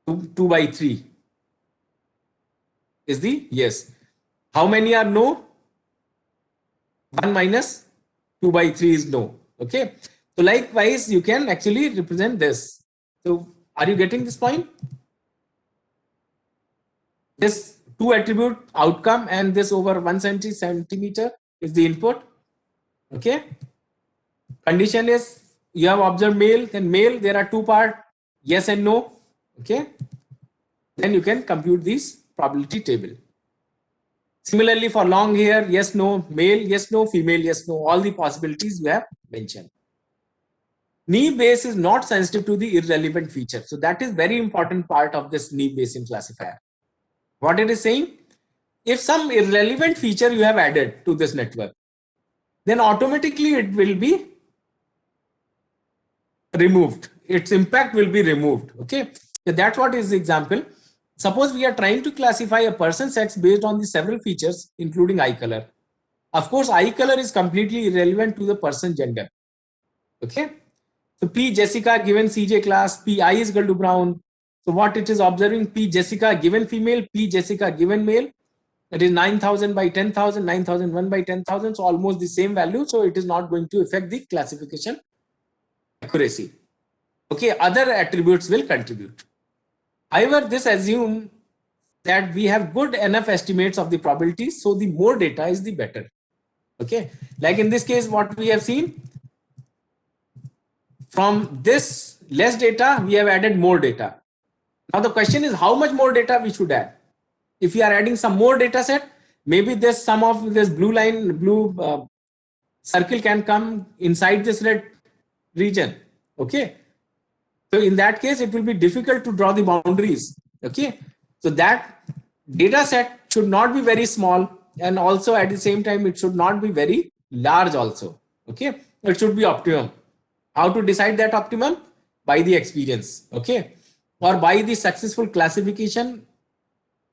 2 by 3 is the yes. How many are no? 1 minus 2 by 3 is no. Okay. So likewise, you can actually represent this. So are you getting this point? This 2 attribute outcome and this over 170 centimeter is the input. Okay. Condition is you have observed male, then male, there are 2 parts, yes and no. Okay. Then you can compute this probability table. Similarly, for long hair, yes, no, male, yes, no, female, yes, no, all the possibilities you have mentioned. Naive Bayes is not sensitive to the irrelevant feature. So that is very important part of this Naive Bayesian classifier. What it is saying, if some irrelevant feature you have added to this network, then automatically it will be removed. Its impact will be removed. Okay. So that's what is the example. Suppose we are trying to classify a person's sex based on the several features, including eye color. Of course, eye color is completely irrelevant to the person's gender. Okay. So P Jessica given CJ class, Pi is equal to brown. So what it is observing, P Jessica given female, P Jessica given male. That is 9,000 by 10,000, 9,001 by 10,000. So almost the same value. So it is not going to affect the classification accuracy. Okay, other attributes will contribute. However, this assumes that we have good enough estimates of the probabilities, so the more data is the better. Okay, like in this case, what we have seen, from this less data, we have added more data. Now the question is how much more data we should add. If we are adding some more data set, maybe this some of this blue line, blue circle can come inside this red region. Okay. So in that case, it will be difficult to draw the boundaries. Okay. So that data set should not be very small, and also at the same time, it should not be very large also. Okay. It should be optimum. How to decide that optimum? By the experience. Okay. Or by the successful classification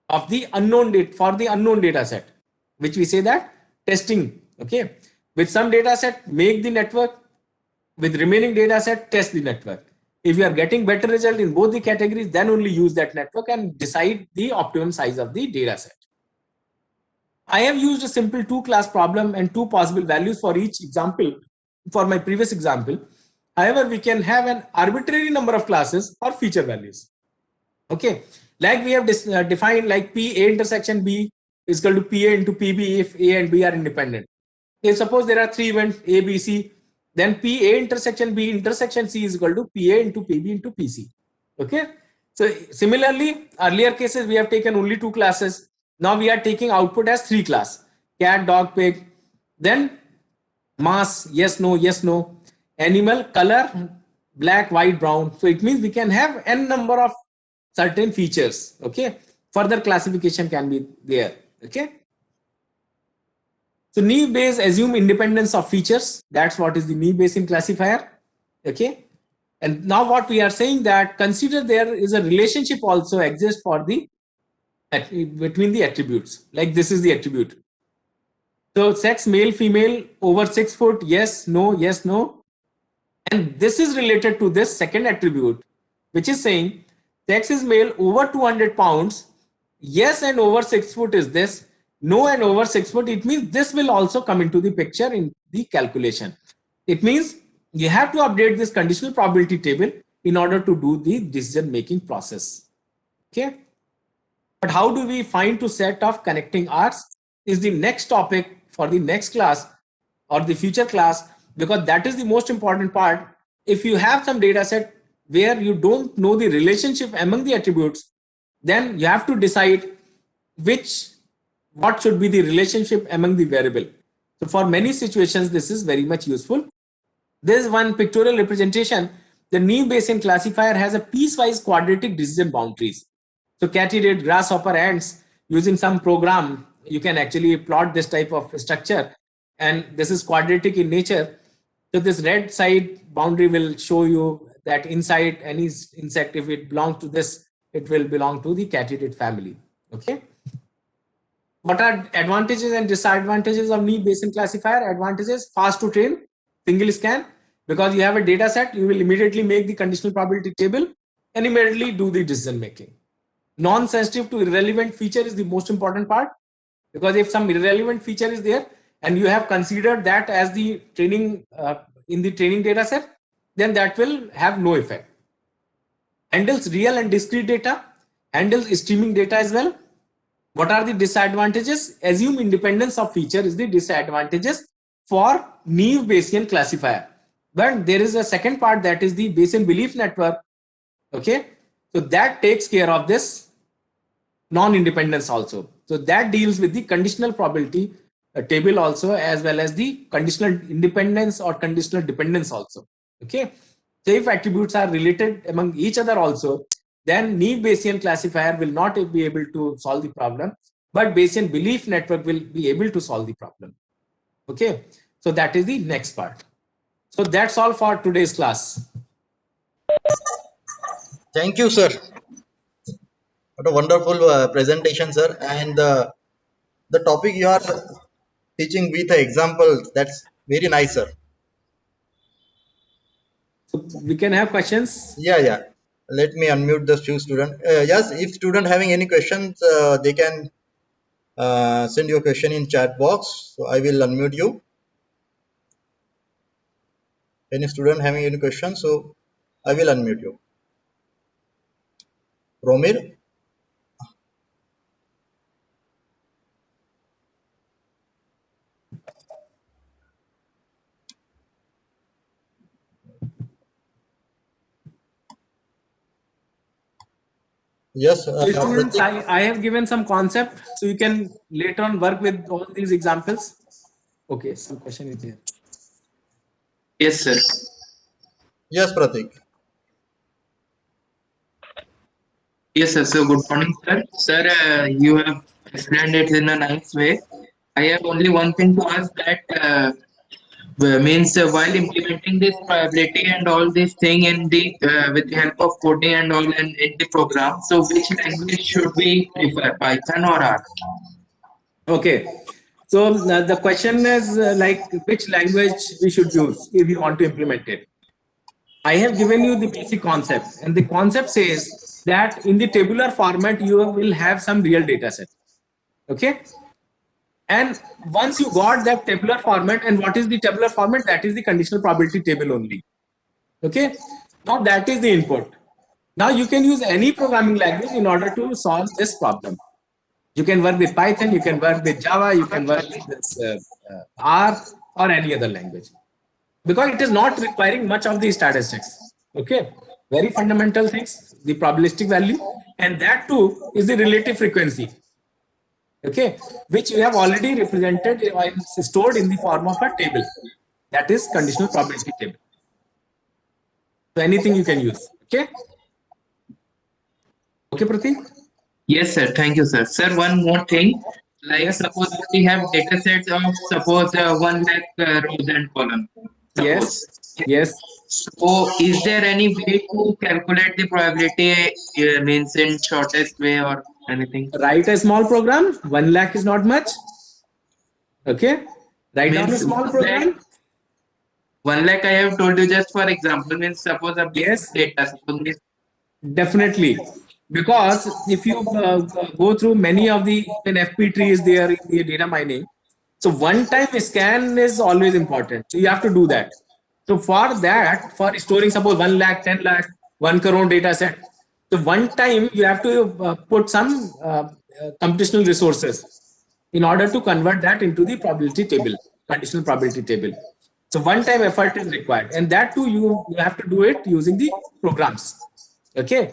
of the unknown data for the unknown data set, which we say that testing. Okay. With some data set, make the network. With remaining data set, test the network. If you are getting better result in both the categories, then only use that network and decide the optimum size of the data set. I have used a simple two-class problem and two possible values for each example for my previous example. However, we can have an arbitrary number of classes or feature values. Okay, like we have defined like P A intersection B is equal to PA into PB if A and B are independent. If suppose there are three events A, B, C, then PA intersection B intersection C is equal to PA into PB into PC. Okay. So similarly, earlier cases we have taken only two classes. Now we are taking output as three class: cat, dog, pig. Then mass, yes, no, animal, color, black, white, brown. So it means we can have n number of certain features. Okay. Further classification can be there. Okay. So Naive Bayes assume independence of features. That's what is the Naive Bayesian classifier. Okay. And now what we are saying that consider there is a relationship also exists for the between the attributes. Like this is the attribute. So sex, male, female, over 6 foot, yes, no, yes, no. And this is related to this second attribute, which is saying sex is male over 200 pounds. Yes, and over 6 foot is this. No, and over 6 foot. It means this will also come into the picture in the calculation. It means you have to update this conditional probability table in order to do the decision making process. Okay. But how do we find to set of connecting arcs is the next topic for the next class or the future class, because that is the most important part. If you have some data set where you don't know the relationship among the attributes, then you have to decide what should be the relationship among the variable. So for many situations, this is very much useful. There is one pictorial representation. The Naive Bayesian classifier has a piecewise quadratic decision boundaries. So katydid, grasshopper, ants, using some program, you can actually plot this type of structure, and this is quadratic in nature. So this red side boundary will show you that inside any insect, if it belongs to this, it will belong to the katydid family. Okay. What are advantages and disadvantages of Naive Bayesian classifier? Advantages: fast to train, single scan, because you have a data set, you will immediately make the conditional probability table and immediately do the decision making. Non-sensitive to irrelevant feature is the most important part, because if some irrelevant feature is there and you have considered that as the training in the training data set, then that will have no effect. Handles real and discrete data, handles streaming data as well. What are the disadvantages? Assume independence of feature is the disadvantages for Naive Bayesian classifier. But there is a second part, that is the Bayesian belief network. Okay, so that takes care of this non-independence also. So that deals with the conditional probability table also, as well as the conditional independence or conditional dependence also. Okay, so if attributes are related among each other also, then Naive Bayesian classifier will not be able to solve the problem, but Bayesian belief network will be able to solve the problem. Okay, so that is the next part. So that's all for today's class. Thank you, sir. What a wonderful presentation, sir. And the topic you are teaching with examples, that's very nice, sir. So we can have questions. Yeah. Let me unmute the few student. Yes, if student having any questions, they can send your question in chat box. So I will unmute you. Any student having any questions, so I will unmute you. Romir. Yes. So students, I have given some concept, so you can later on work with all these examples. Okay, some question is there. Yes, sir. Yes, Pratik. Yes, sir. So good morning, sir. Sir, you have explained it in a nice way. I have only one thing to ask, that means while implementing this probability and all this thing in the with the help of coding and all in the program, so which language should we prefer, Python or R? Okay, So the question is like which language we should use if you want to implement it. I have given you the basic concept, and the concept says that in the tabular format you will have some real data set. Okay, and once you got that tabular format, and what is the tabular format? That is the conditional probability table only. Okay, now that is the input. Now you can use any programming language in order to solve this problem. You can work with Python, you can work with Java, you can work with this R or any other language, because it is not requiring much of the statistics. Okay, very fundamental things, the probabilistic value, and that too is the relative frequency. Okay, which we have already represented and stored in the form of a table. That is conditional probability table. So anything you can use. Okay. Okay, Pratik. Yes, sir. Thank you, sir. Sir, one more thing. Like, Yes. suppose we have data sets of suppose 1 lakh rows and columns. Suppose. Yes. Yes. So, is there any way to calculate the probability? Means in shortest way or anything? Write a small program. 1 lakh is not much. Okay. Write down a Means small 1 lakh. program. 1 lakh, I have told you just for example. Means suppose a big Yes. data. Suppose means Definitely, because if you go through many of the even FP trees there in the data mining, so one time scan is always important. So you have to do that. So for that, for storing suppose 1 lakh, 10 lakh, 1 crore data set, so one time you have to put some computational resources in order to convert that into the probability table, conditional probability table. So one time effort is required, and that too you have to do it using the programs. Okay,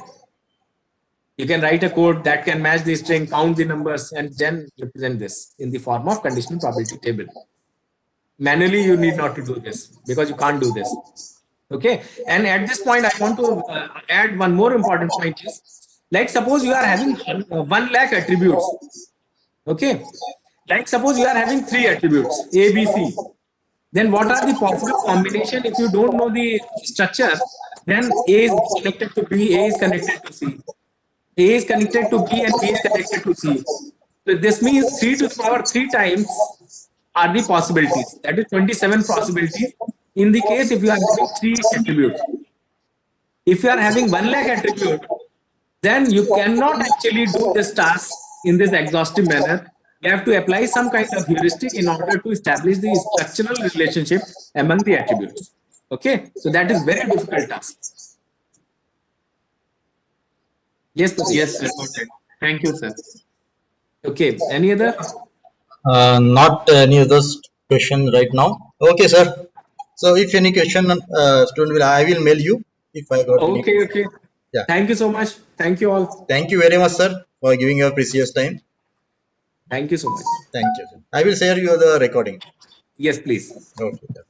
you can write a code that can match the string, count the numbers, and then represent this in the form of conditional probability table. Manually, you need not to do this because you can't do this. Okay, and at this point, I want to add one more important point is, like suppose you are having 1 lakh attributes. Okay, like suppose you are having 3 attributes A, B, C. Then what are the possible combination? If you don't know the structure, then A is connected to B, A is connected to C. A is connected to B and B is connected to C. So this means 3 to the power 3 times are the possibilities. That is 27 possibilities in the case if you are having 3 attributes. If you are having 1 lakh attribute, then you cannot actually do this task in this exhaustive manner. You have to apply some kind of heuristic in order to establish the structural relationship among the attributes. Okay, so that is very difficult task. Yes, Pratik. yes, sir. Got it. Thank you, sir. Okay, any other? Not any other question right now. Okay, sir. So if any question, student will, I will mail you if I got any. Okay, okay. Yeah. Thank you so much. Thank you all. Thank you very much, sir, for giving your precious time. Thank you so much. Thank you, sir. I will share you the recording. Yes, please. Okay, sir.